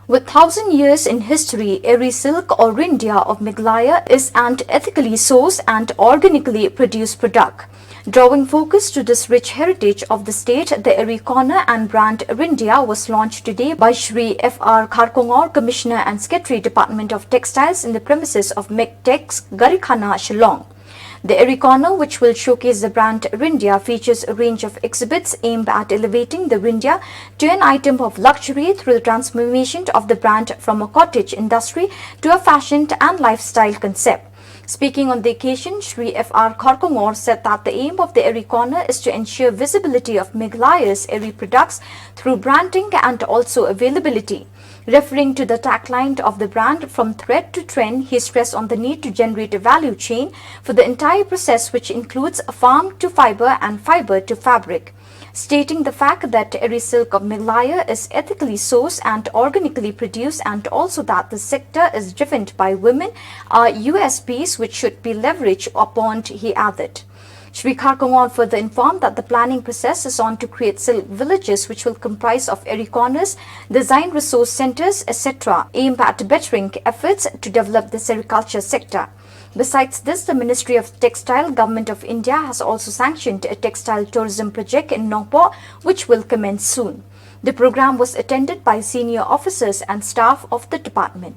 With 1,000 years in history, Eri silk or Ryndia of Meghalaya is an ethically sourced and organically produced product. Drawing focus to this rich heritage of the state, the Eri Corner and brand Ryndia was launched today by Shri F.R. Kharkongor, Commissioner and Secretary, Department of Textiles in the premises of Megtex, Garikhana, Shillong. The Eri Corner, which will showcase the brand Ryndia, features a range of exhibits aimed at elevating the Ryndia to an item of luxury through the transformation of the brand from a cottage industry to a fashion and lifestyle concept. Speaking on the occasion, Shri F.R. Kharkongor said that the aim of the Eri Corner is to ensure visibility of Meghalaya's Eri products through branding and also availability. Referring to the tagline of the brand, from thread to trend, he stressed on the need to generate a value chain for the entire process, which includes farm to fiber and fiber to fabric. Stating the fact that Eri silk of Meghalaya is ethically sourced and organically produced, and also that the sector is driven by women, are USPs which should be leveraged upon, he added. Shri Kharkongor further informed that the planning process is on to create silk villages which will comprise of Eri corners, design resource centers, etc., aimed at bettering efforts to develop the sericulture sector. Besides this, the Ministry of Textile, Government of India has also sanctioned a textile tourism project in Nongpo, which will commence soon. The program was attended by senior officers and staff of the department.